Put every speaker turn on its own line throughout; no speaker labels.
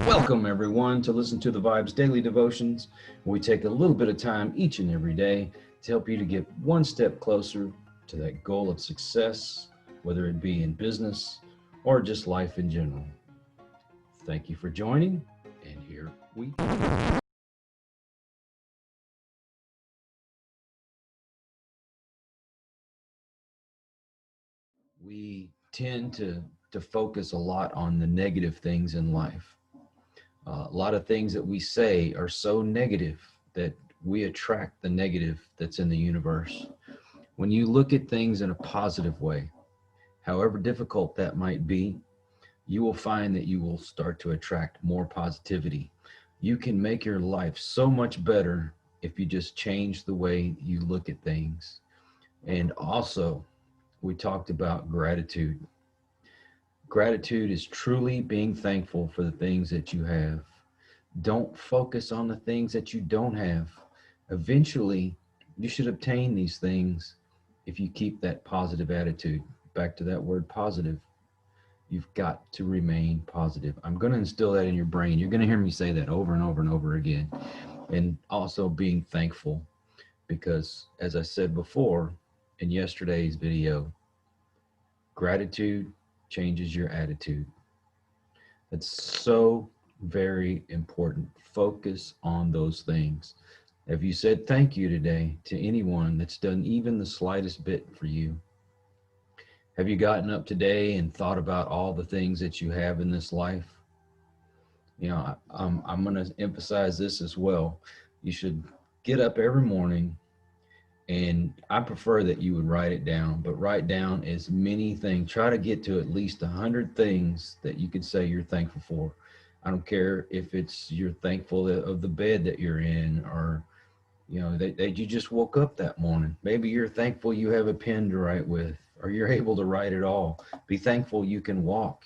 Welcome, everyone, to listen to the Vibes Daily Devotions, where we take a little bit of time each and every day to help you to get one step closer to that goal of success, whether it be in business or just life in general. Thank you for joining, and here we go. We tend to focus a lot on the negative things in life. A lot of things that we say are so negative that we attract the negative that's in the universe. When you look at things in a positive way, however difficult that might be, you will find that you will start to attract more positivity. You can make your life so much better if you just change the way you look at things. And also, we talked about gratitude. Gratitude is truly being thankful for the things that you have. Don't focus on the things that you don't have. Eventually, you should obtain these things if you keep that positive attitude. Back to that word positive. You've got to remain positive. I'm going to instill that in your brain. You're going to hear me say that over and over and over again. And also being thankful because, as I said before in yesterday's video, gratitude changes your attitude. It's so very important. Focus on those things. Have you said thank you today to anyone that's done even the slightest bit for you? Have you gotten up today and thought about all the things that you have in this life? I'm going to emphasize this as well. You should get up every morning, and I prefer that you would write it down, but write down as many things. Try to get to at least 100 things that you could say you're thankful for. I don't care if it's you're thankful of the bed that you're in, or that you just woke up that morning. Maybe you're thankful you have a pen to write with, or you're able to write it all. Be thankful you can walk.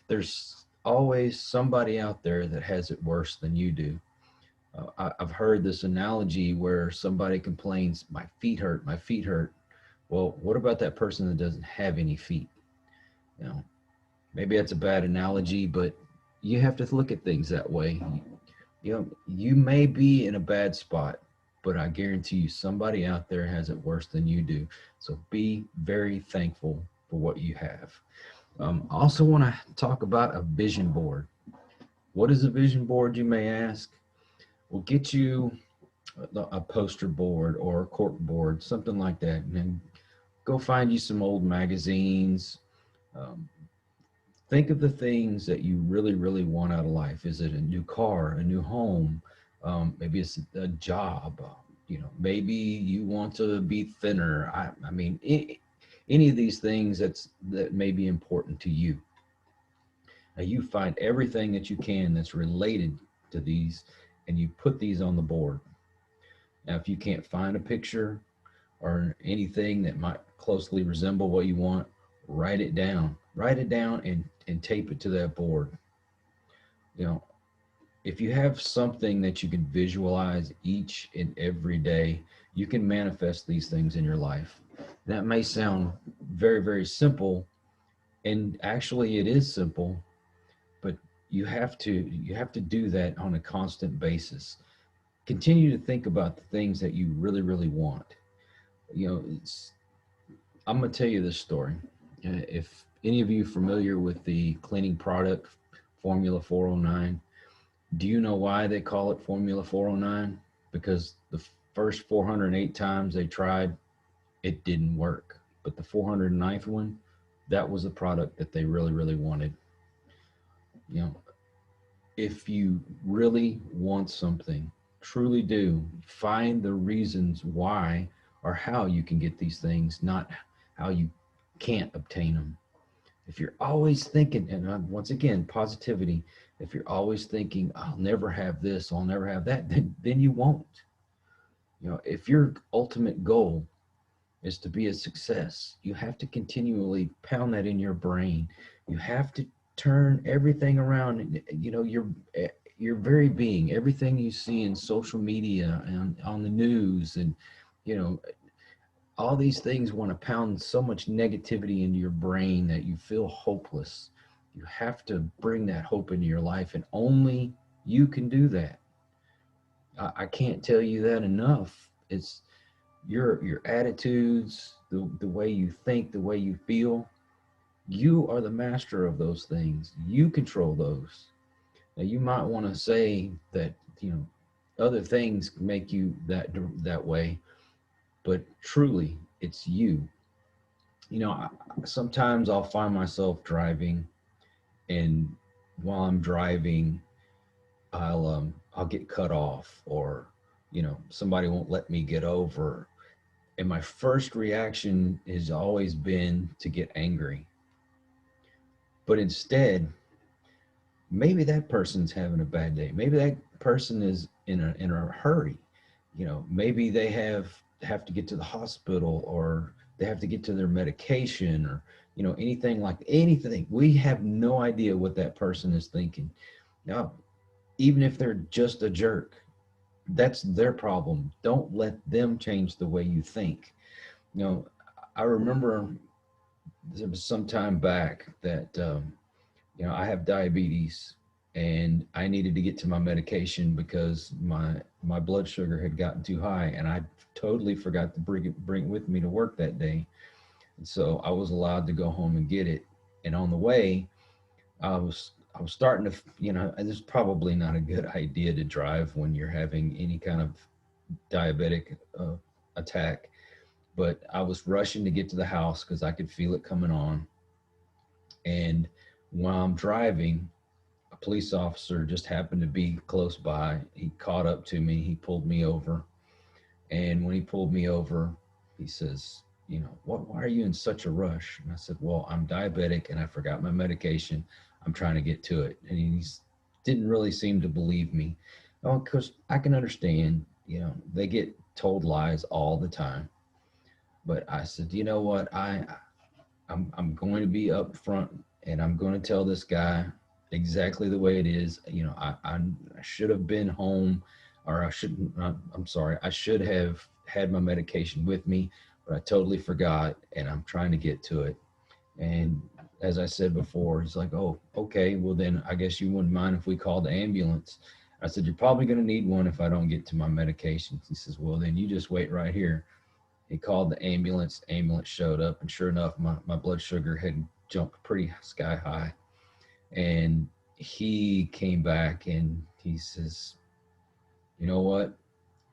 There's always somebody out there that has it worse than you do. I've heard this analogy where somebody complains, my feet hurt, my feet hurt. Well, what about that person that doesn't have any feet? You know, maybe that's a bad analogy, but you have to look at things that way. You may be in a bad spot, but I guarantee you somebody out there has it worse than you do. So be very thankful for what you have. I also want to talk about a vision board. What is a vision board, you may ask? We'll get you a poster board or a cork board, something like that, and then go find you some old magazines. Um, think of the things that you really, really want out of life. Is it a new car, a new home? Maybe it's a job. Maybe you want to be thinner. I mean, any of these things that may be important to you. Now you find everything that you can that's related to these, and you put these on the board. Now, if you can't find a picture or anything that might closely resemble what you want, write it down. Write it down and tape it to that board. You know, if you have something that you can visualize each and every day, you can manifest these things in your life. That may sound very, very simple, and actually it is simple, but you have to do that on a constant basis. Continue to think about the things that you really, really want. I'm going to tell you this story. If any of you familiar with the cleaning product Formula 409, do you know why they call it Formula 409? Because the first 408 times they tried, it didn't work. But the 409th one, that was the product that they really, really wanted. You know, if you really want something, truly do, find the reasons why or how you can get these things, not how you can't obtain them. If you're always thinking, and once again, positivity, if you're always thinking, I'll never have this, I'll never have that, then you won't. If your ultimate goal is to be a success, you have to continually pound that in your brain. You have to turn everything around, your very being, everything you see in social media and on the news, and you know all these things want to pound so much negativity into your brain that you feel hopeless. You have to bring that hope into your life, and only you can do that. I can't tell you that enough. It's your attitudes, the way you think, the way you feel. You are the master of those things. You control those. Now, you might want to say that, other things make you that way, but truly, it's you. Sometimes I'll find myself driving, and while I'm driving, I'll get cut off, or somebody won't let me get over, and my first reaction has always been to get angry. But instead, maybe that person's having a bad day. Maybe that person is in a hurry. Maybe they have to get to the hospital, or they have to get to their medication, or anything. We have no idea what that person is thinking. Now, even if they're just a jerk, that's their problem. Don't let them change the way you think. You know, I remember there was some time back that I have diabetes, and I needed to get to my medication because my blood sugar had gotten too high, and I totally forgot to bring it with me to work that day. And so I was allowed to go home and get it. And on the way, I was starting to, it's probably not a good idea to drive when you're having any kind of diabetic attack, but I was rushing to get to the house because I could feel it coming on. And while I'm driving, a police officer just happened to be close by. He caught up to me. He pulled me over. And when he pulled me over, he says, why are you in such a rush? And I said, well, I'm diabetic and I forgot my medication. I'm trying to get to it. And he didn't really seem to believe me. Oh, because I can understand, they get told lies all the time. But I said, you know what? I'm going to be upfront, and I'm going to tell this guy exactly the way it is. I should have been home, or I shouldn't. I'm sorry. I should have had my medication with me, but I totally forgot, and I'm trying to get to it. And as I said before, he's like, "Oh, okay. Well, then I guess you wouldn't mind if we called the ambulance." I said, "You're probably going to need one if I don't get to my medications." He says, "Well, then you just wait right here." He called the ambulance. Ambulance showed up, and sure enough, my blood sugar had jumped pretty sky high. And he came back and he says, "You know what?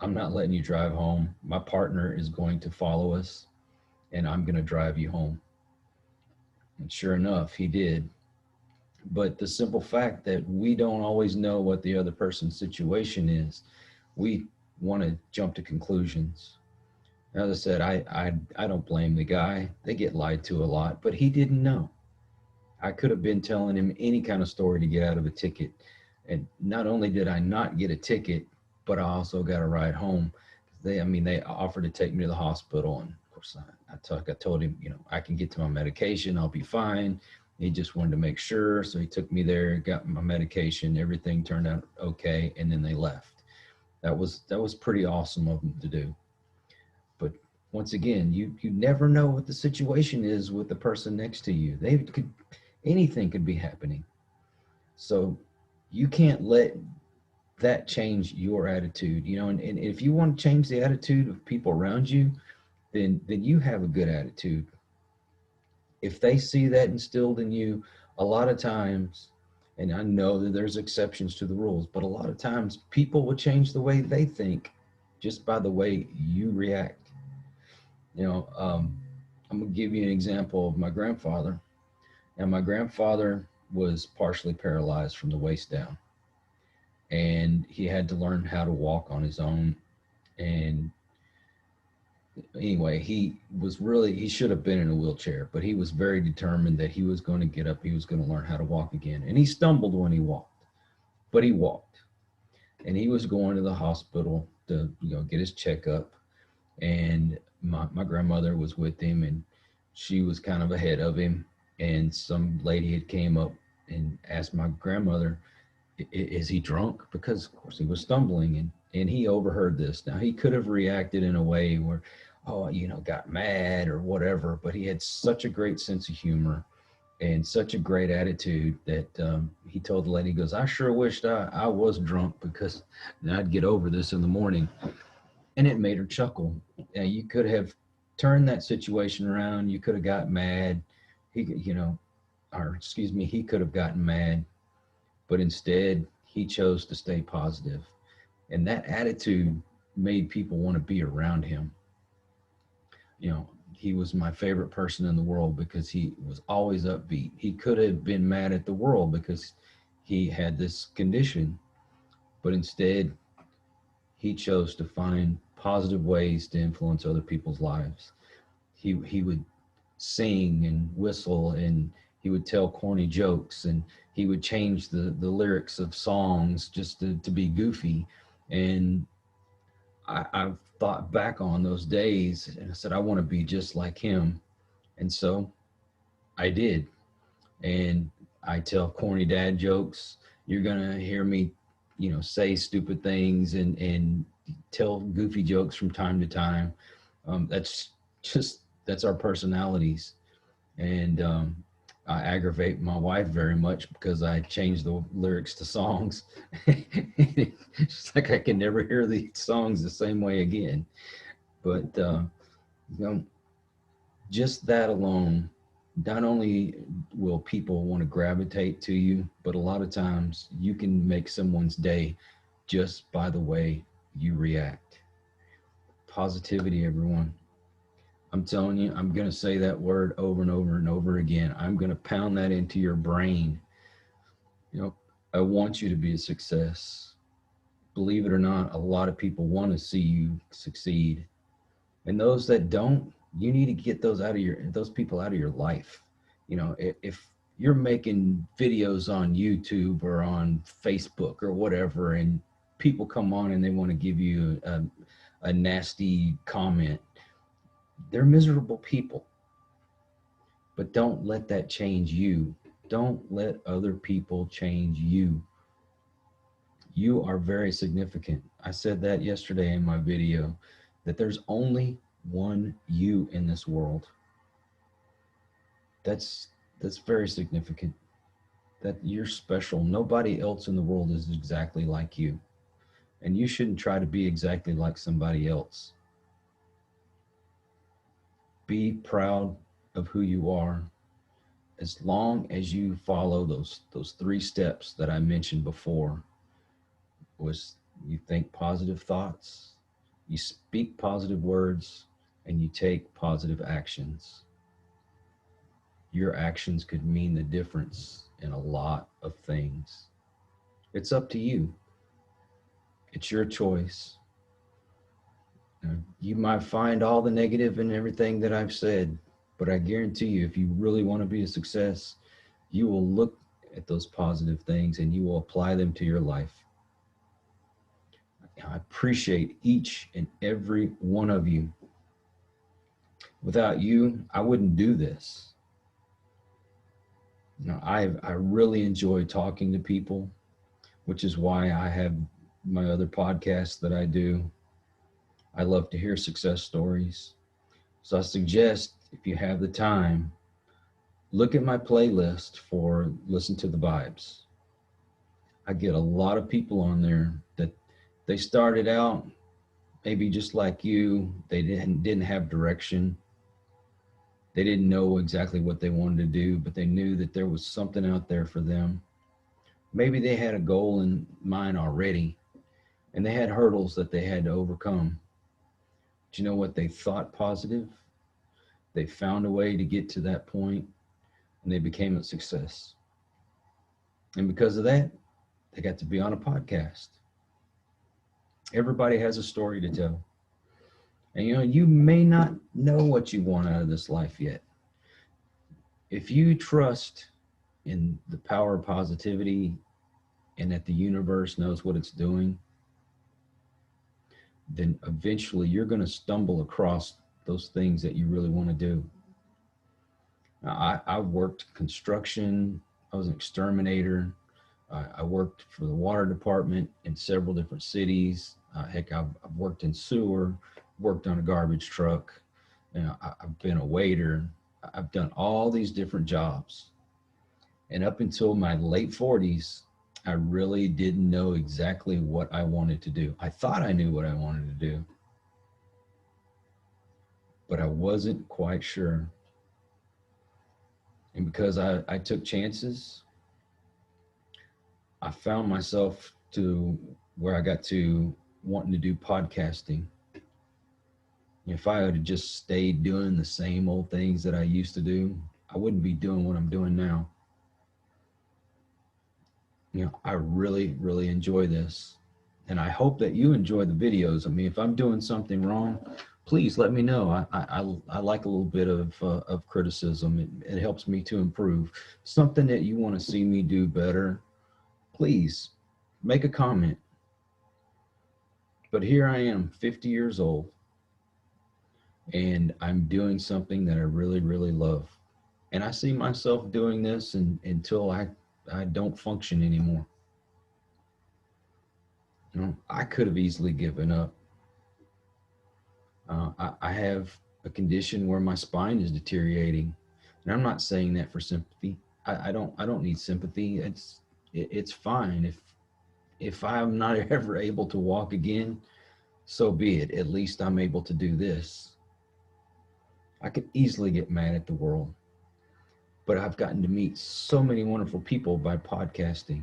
I'm not letting you drive home. My partner is going to follow us, and I'm going to drive you home." And sure enough, he did. But the simple fact that we don't always know what the other person's situation is, we want to jump to conclusions. As I said, I don't blame the guy. They get lied to a lot, but he didn't know. I could have been telling him any kind of story to get out of a ticket. And not only did I not get a ticket, but I also got a ride home. They offered to take me to the hospital. And of course, I told him, I can get to my medication. I'll be fine. He just wanted to make sure. So he took me there, got my medication. Everything turned out okay. And then they left. That was pretty awesome of them to do. But once again, you never know what the situation is with the person next to you. Anything could be happening. So you can't let that change your attitude. And if you want to change the attitude of people around you, then you have a good attitude. If they see that instilled in you, a lot of times, and I know that there's exceptions to the rules, but a lot of times people will change the way they think just by the way you react. I'm going to give you an example of my grandfather. Now, my grandfather was partially paralyzed from the waist down, and he had to learn how to walk on his own. And anyway, he should have been in a wheelchair, but he was very determined that he was going to get up, he was going to learn how to walk again. And he stumbled when he walked, but he walked. And he was going to the hospital to, get his checkup. And my grandmother was with him, and she was kind of ahead of him. And some lady had came up and asked my grandmother, is he drunk? Because of course he was stumbling, and he overheard this. Now he could have reacted in a way where, got mad or whatever, but he had such a great sense of humor. and such a great attitude that he told the lady, he goes, I sure wished I was drunk because then I'd get over this in the morning. And it made her chuckle. You could have turned that situation around. You could have got mad. Or excuse me, he could have gotten mad, but instead he chose to stay positive. And that attitude made people want to be around him. You know, he was my favorite person in the world because he was always upbeat. He could have been mad at the world because he had this condition, but instead he chose to find positive ways to influence other people's lives. He would sing and whistle, and he would tell corny jokes, and he would change the lyrics of songs just to be goofy. And I've thought back on those days and I said, I want to be just like him. And so I did. And I tell corny dad jokes. You're going to hear me, say stupid things and tell goofy jokes from time to time. That's that's our personalities. And I aggravate my wife very much because I change the lyrics to songs. It's like I can never hear the songs the same way again. But you know, just that alone, not only will people want to gravitate to you, but a lot of times you can make someone's day just by the way you react. Positivity, everyone. I'm telling you, I'm going to say that word over and over and over again. I'm going to pound that into your brain. You know, I want you to be a success. Believe it or not, a lot of people want to see you succeed. And those that don't, you need to get those people out of your life. If you're making videos on YouTube or on Facebook or whatever, and people come on and they want to give you a nasty comment, they're miserable people. But don't let that change you. Don't let other people change you. You are very significant. I said that yesterday in my video, that there's only one you in this world. That's very significant. That you're special. Nobody else in the world is exactly like you. And you shouldn't try to be exactly like somebody else. Be proud of who you are, as long as you follow those three steps that I mentioned before. Was you think positive thoughts, you speak positive words, and you take positive actions. Your actions could mean the difference in a lot of things. It's up to you. It's your choice. You might find all the negative in everything that I've said, but I guarantee you, if you really want to be a success, you will look at those positive things and you will apply them to your life. I appreciate each and every one of you. Without you, I wouldn't do this. I really enjoy talking to people, which is why I have my other podcasts that I do. I love to hear success stories. So I suggest, if you have the time, look at my playlist for Listen to the Vibes. I get a lot of people on there that they started out maybe just like you. They didn't have direction. They didn't know exactly what they wanted to do, but they knew that there was something out there for them. Maybe they had a goal in mind already, and they had hurdles that they had to overcome. Do you know what? They thought positive. They found a way to get to that point, and they became a success. And because of that, they got to be on a podcast. Everybody has a story to tell. And you may not know what you want out of this life yet. If you trust in the power of positivity and that the universe knows what it's doing, then eventually you're going to stumble across those things that you really want to do. Now, I worked construction. I was an exterminator. I worked for the water department in several different cities. Heck, I've worked in sewer, worked on a garbage truck. I've been a waiter. I've done all these different jobs. And up until my late 40s, I really didn't know exactly what I wanted to do. I thought I knew what I wanted to do, but I wasn't quite sure. And because I took chances, I found myself to where I got to wanting to do podcasting. If I had just stayed doing the same old things that I used to do, I wouldn't be doing what I'm doing now. I really, really enjoy this. And I hope that you enjoy the videos. I mean, if I'm doing something wrong, please let me know. I like a little bit of criticism. It helps me to improve. Something that you want to see me do better, please make a comment. But here I am, 50 years old, and I'm doing something that I really, really love. And I see myself doing this until I don't function anymore. I could have easily given up. I have a condition where my spine is deteriorating, and I'm not saying that for sympathy. I don't need sympathy. It's fine if I'm not ever able to walk again, so be it. At least I'm able to do this. I could easily get mad at the world, but I've gotten to meet so many wonderful people by podcasting.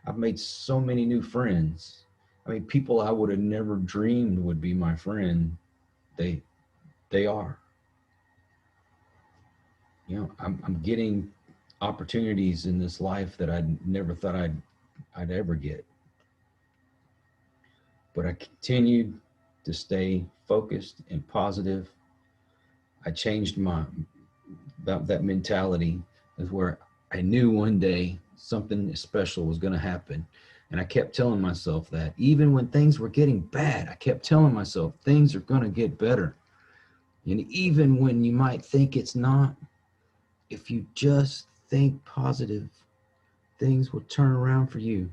I've made so many new friends. I mean, people I would have never dreamed would be my friend. They they are. I'm getting opportunities in this life that I never thought I'd ever get. But I continued to stay focused and positive. I changed my about that mentality is where I knew one day something special was going to happen. And I kept telling myself that even when things were getting bad, I kept telling myself things are going to get better. And even when you might think it's not, if you just think positive, things will turn around for you.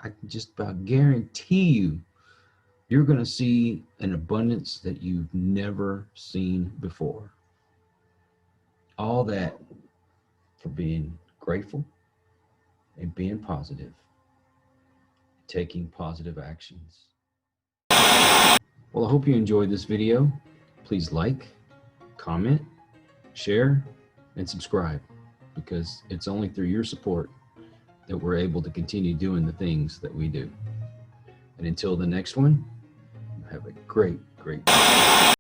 I can just about guarantee you're going to see an abundance that you've never seen before. All that for being grateful and being positive, taking positive actions. Well, I hope you enjoyed this video. Please like, comment, share, and subscribe, because it's only through your support that we're able to continue doing the things that we do. And until the next one, have a great, great day.